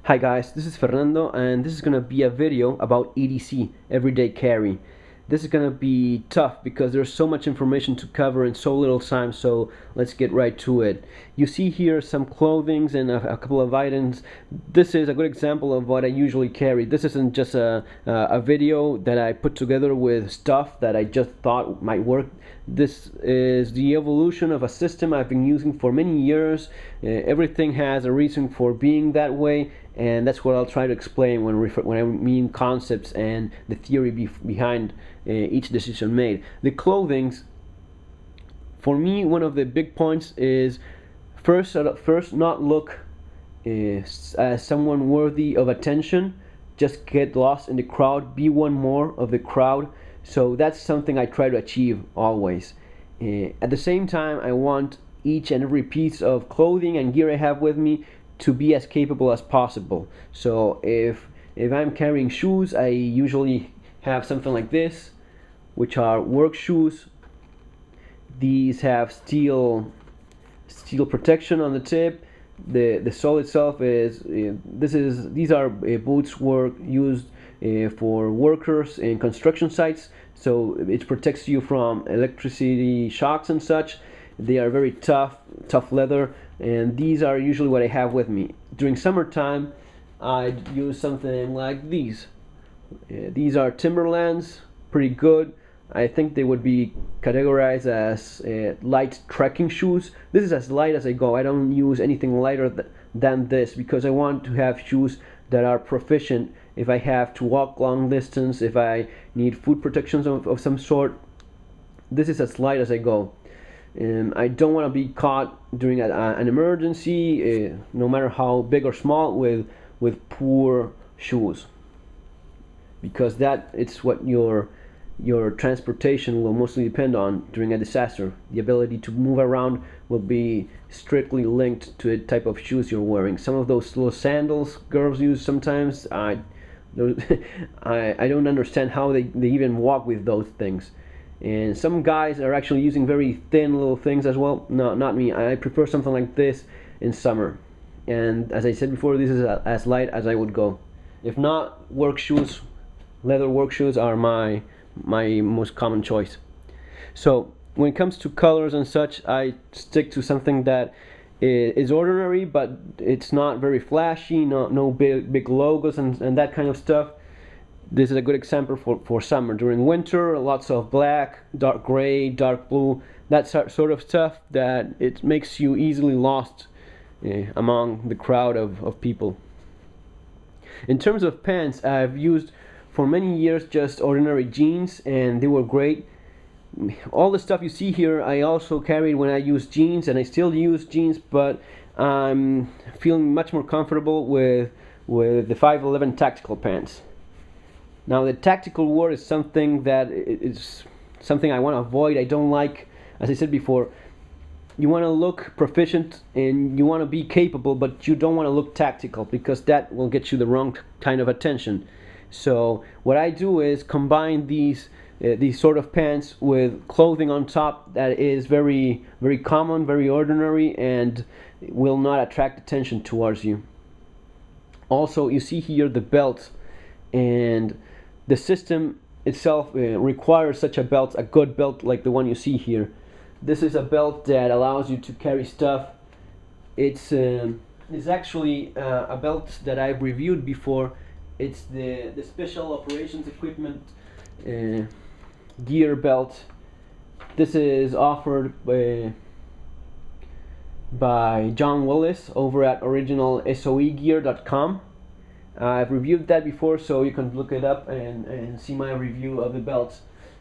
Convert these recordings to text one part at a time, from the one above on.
Hi guys, this is Fernando and this is gonna be a video about EDC, everyday carry. This is gonna be tough because there's so much information to cover in so little time, so let's get right to it. You see here some clothings and a couple of items. This is a good example of what I usually carry. This isn't just a video that I put together with stuff that I just thought might work. This is the evolution of a system I've been using for many years. Everything has a reason for being that way, and that's what I'll try to explain when I mean concepts and the theory behind each decision made. The clothings, for me, one of the big points is first not look as someone worthy of attention. Just get lost in the crowd, be one more of the crowd. So that's something I try to achieve always. At the same time, I want each and every piece of clothing and gear I have with me to be as capable as possible. So if I'm carrying shoes, I usually have something like this, which are work shoes. These have steel protection on the tip. The sole itself is these are boots used for workers in construction sites, so it protects you from electricity shocks and such. They are very tough leather, and these are usually what I have with me. During summertime, I'd use something like these. These are Timberlands, pretty good. I think they would be categorized as light trekking shoes. This is as light as I go. I don't use anything lighter than this because I want to have shoes that are proficient if I have to walk long distance, if I need foot protections of some sort. This is as light as I go. I don't want to be caught during an emergency, no matter how big or small, with poor shoes, because it's what your transportation will mostly depend on during a disaster. The ability to move around will be strictly linked to the type of shoes you're wearing. Some of those little sandals girls use sometimes, I don't understand how they even walk with those things. And some guys are actually using very thin little things as well. No, not me. I prefer something like this in summer. And as I said before, this is as light as I would go. If not, work shoes, leather work shoes are my most common choice. So when it comes to colors and such, I stick to something that is ordinary, but it's not very flashy. No big logos and that kind of stuff. This is a good example for summer. During winter, lots of black, dark gray, dark blue, that sort of stuff that it makes you easily lost among the crowd of people. In terms of pants, I've used for many years just ordinary jeans, and they were great. All the stuff you see here I also carried when I used jeans, and I still use jeans, but I'm feeling much more comfortable with the 511 tactical pants. Now, the tactical word is something that is something I want to avoid. I don't like, as I said before, you want to look proficient and you want to be capable, but you don't want to look tactical because that will get you the wrong kind of attention. So what I do is combine these sort of pants with clothing on top that is very, very common, very ordinary, and will not attract attention towards you. Also, you see here the belt, and the system itself requires such a belt, a good belt like the one you see here. This is a belt that allows you to carry stuff. It's actually a belt that I've reviewed before. It's the Special Operations Equipment gear belt. This is offered by John Willis over at originalsoegear.com. I've reviewed that before, so you can look it up and see my review of the belts.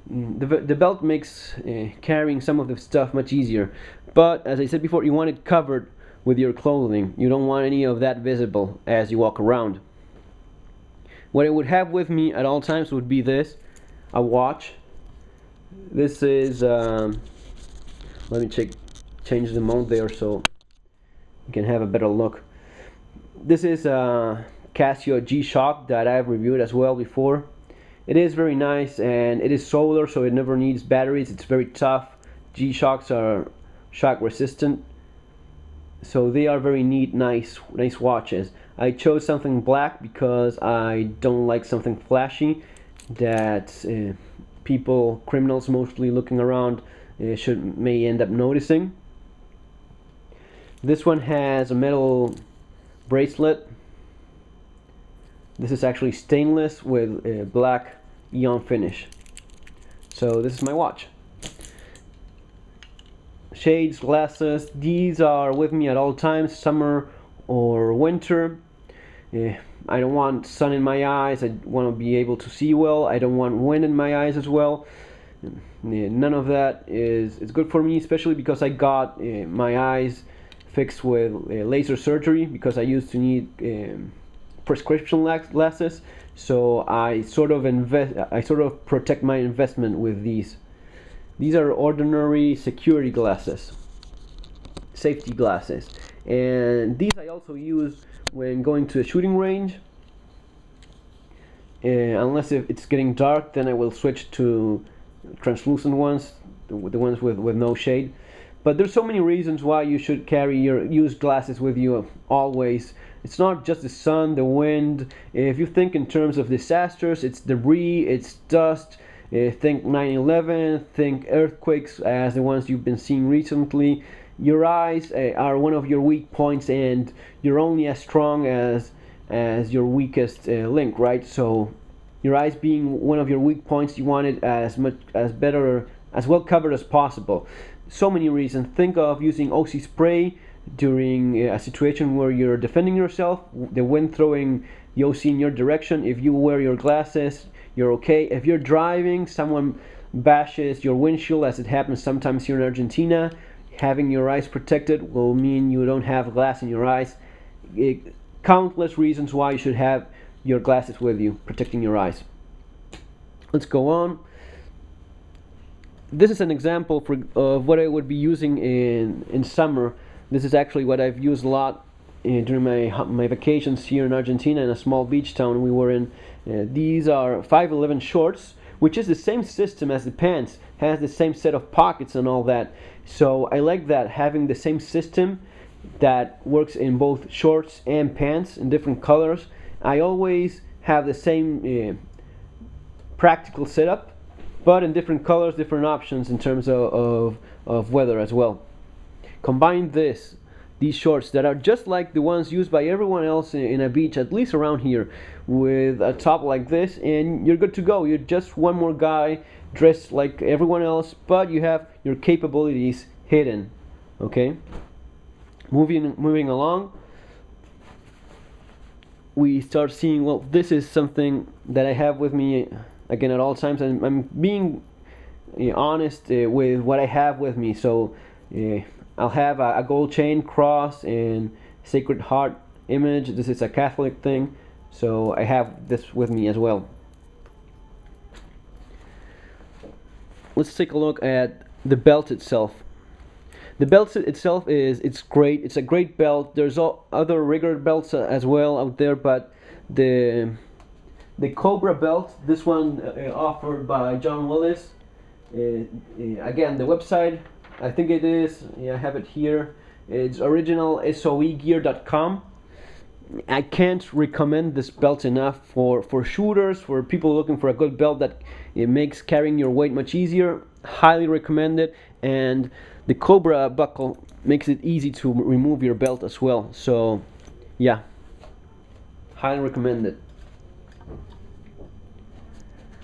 The belt makes carrying some of the stuff much easier, but as I said before, you want it covered with your clothing. You don't want any of that visible as you walk around. What I would have with me at all times would be this, a watch. This is, let me change the mode there so you can have a better look. This is Casio G-Shock that I've reviewed as well before. It is very nice, and it is solar, so it never needs batteries. It's very tough. G-Shocks are shock resistant. So they are very neat, nice watches. I chose something black because I don't like something flashy that people, criminals mostly looking around, may end up noticing. This one has a metal bracelet. This is actually stainless with a black eon finish. So this is my watch. Shades, glasses, these are with me at all times, summer or winter. I don't want sun in my eyes, I want to be able to see well, I don't want wind in my eyes as well. None of that is good for me, especially because I got my eyes fixed with laser surgery because I used to need prescription glasses. So I sort of protect my investment with these. These are ordinary security glasses, safety glasses, and these I also use when going to a shooting range. Unless if it's getting dark, then I will switch to translucent ones, the ones with no shade. But there's so many reasons why you should carry your used glasses with you always. It's not just the sun, the wind. If you think in terms of disasters, it's debris, it's dust. Think 9/11, think earthquakes as the ones you've been seeing recently. Your eyes are one of your weak points, and you're only as strong as your weakest link, right? So your eyes being one of your weak points, you want it as well covered as possible. So many reasons. Think of using OC spray during a situation where you're defending yourself, the wind throwing the OC in your direction. If you wear your glasses, you're okay. If you're driving, someone bashes your windshield, as it happens sometimes here in Argentina, having your eyes protected will mean you don't have glass in your eyes. Countless reasons why you should have your glasses with you, protecting your eyes. Let's go on. This is an example of what I would be using in summer. This is actually what I've used a lot during my vacations here in Argentina in a small beach town we were in. These are 511 shorts, which is the same system as the pants, has the same set of pockets and all that. So I like that, having the same system that works in both shorts and pants in different colors. I always have the same practical setup, but in different colors, different options in terms of weather as well. Combine these shorts that are just like the ones used by everyone else in a beach, at least around here, with a top like this, and you're good to go. You're just one more guy dressed like everyone else, but you have your capabilities hidden. Okay, moving along, we start seeing, well, this is something that I have with me again at all times, and I'm being honest with what I have with me. So I'll have a gold chain, cross, and Sacred Heart image. This is a Catholic thing, so I have this with me as well. Let's take a look at the belt itself. The belt itself it's great. It's a great belt. There's other rigger belts as well out there, but the Cobra belt, this one offered by John Willis. Again, the website, I think it is, yeah, I have it here. It's originalsoegear.com. I can't recommend this belt enough for shooters, for people looking for a good belt that it makes carrying your weight much easier. Highly recommend it. And the Cobra buckle makes it easy to remove your belt as well. So yeah, highly recommend it.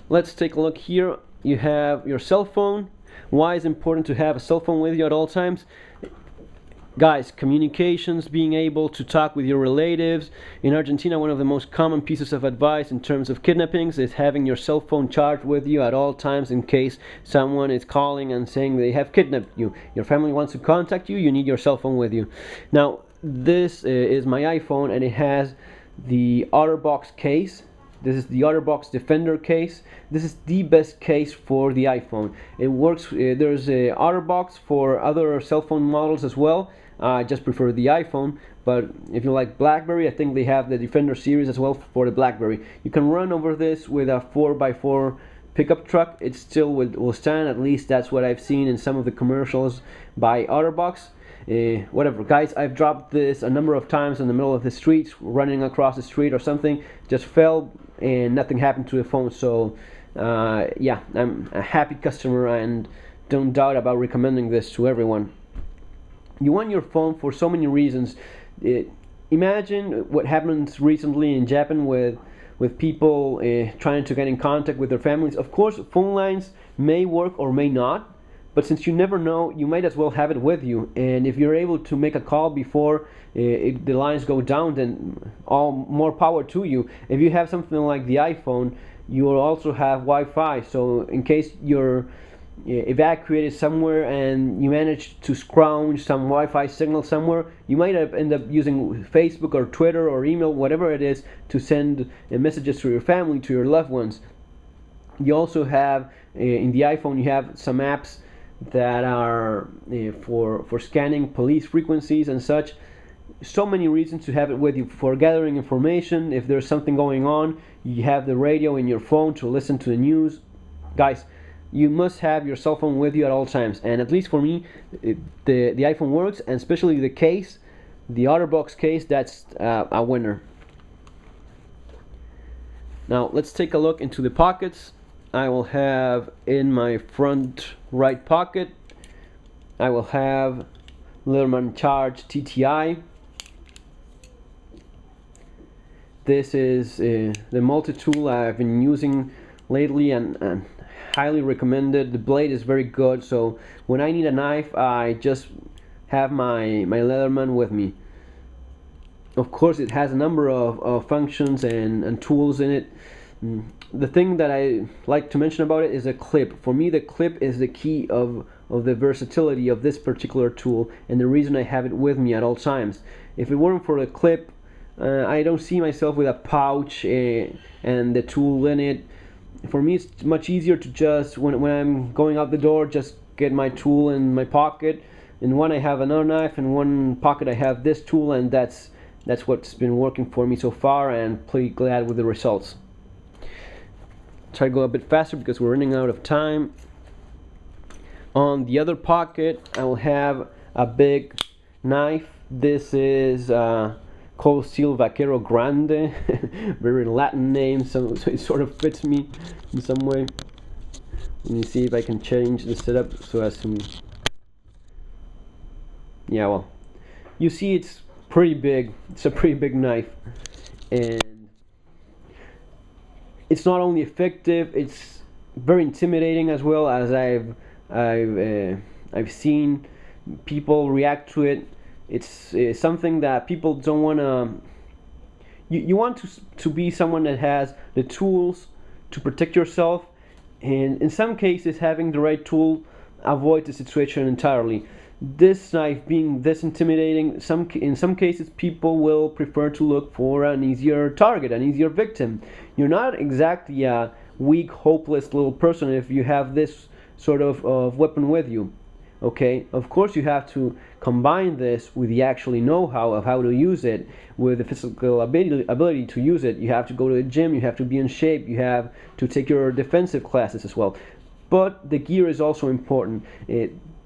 Let's take a look here. You have your cell phone. Why is it important to have a cell phone with you at all times? Guys, communications, being able to talk with your relatives. In Argentina, one of the most common pieces of advice in terms of kidnappings is having your cell phone charged with you at all times in case someone is calling and saying they have kidnapped you. Your family wants to contact you, you need your cell phone with you. Now, this is my iPhone, and it has the OtterBox case. This is the OtterBox Defender case. This is the best case for the iPhone. It works. There's a OtterBox for other cell phone models as well. I just prefer the iPhone, but if you like BlackBerry, I think they have the Defender series as well for the BlackBerry. You can run over this with a 4x4 pickup truck. It still will stand. At least that's what I've seen in some of the commercials by OtterBox. whatever. Guys, I've dropped this a number of times in the middle of the street, running across the street or something, just fell and nothing happened to the phone. So yeah, I'm a happy customer and don't doubt about recommending this to everyone. You want your phone for so many reasons. Imagine what happened recently in Japan with people trying to get in contact with their families. Of course, phone lines may work or may not, but since you never know, you might as well have it with you. And if you're able to make a call before the lines go down, then all more power to you. If you have something like the iPhone, you will also have Wi-Fi. So in case you're evacuated somewhere and you manage to scrounge some Wi-Fi signal somewhere, you might end up using Facebook or Twitter or email, whatever it is, to send messages to your family, to your loved ones. You also have in the iPhone, you have some apps that are for scanning police frequencies and such. So many reasons to have it with you: for gathering information. If there's something going on, you have the radio in your phone to listen to the news. Guys, you must have your cell phone with you at all times, and at least for me, the iPhone works, and especially the case, the OtterBox case. That's a winner. Now let's take a look into the pockets. I will have in my front right pocket, I will have Leatherman Charge TTI. This is the multi-tool I've been using lately and highly recommended. The blade is very good, so when I need a knife, I just have my Leatherman with me. Of course, it has a number of functions and tools in it. The thing that I like to mention about it is a clip. For me, the clip is the key of the versatility of this particular tool, and the reason I have it with me at all times. If it weren't for the clip, I don't see myself with a pouch and the tool in it. For me, it's much easier to just, when I'm going out the door, just get my tool in my pocket. In one I have another knife, in one pocket I have this tool, and that's what's been working for me so far, and pretty glad with the results. Try to go a bit faster because we're running out of time. On the other pocket, I will have a big knife. This is Cold Steel Vaquero Grande. Very Latin name, so it sort of fits me in some way. Let me see if I can change the setup so as to... Yeah, well, you see it's pretty big. It's a pretty big knife, and it's not only effective, it's very intimidating as well. As I've seen people react to it. It's something that people don't want to. You want to be someone that has the tools to protect yourself, and in some cases, having the right tool avoids the situation entirely. This knife being this intimidating, in some cases people will prefer to look for an easier target, an easier victim. You're not exactly a weak, hopeless little person if you have this sort of weapon with you. Okay, of course you have to combine this with the actually know-how of how to use it, with the physical ability to use it. You have to go to the gym, you have to be in shape, you have to take your defensive classes as well. But the gear is also important.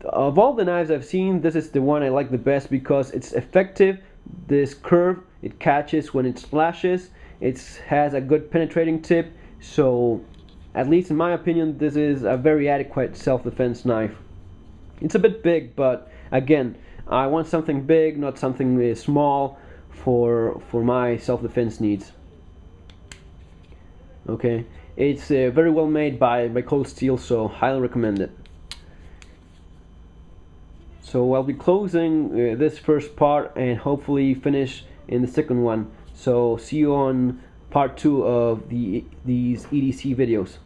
Of all the knives I've seen, this is the one I like the best because it's effective. This curve, it catches when it splashes. It has a good penetrating tip. So, at least in my opinion, this is a very adequate self-defense knife. It's a bit big, but again, I want something big, not something small for my self-defense needs. Okay, it's very well made by Cold Steel, so highly recommend it. So I'll be closing this first part and hopefully finish in the second one. So see you on part 2 of these EDC videos.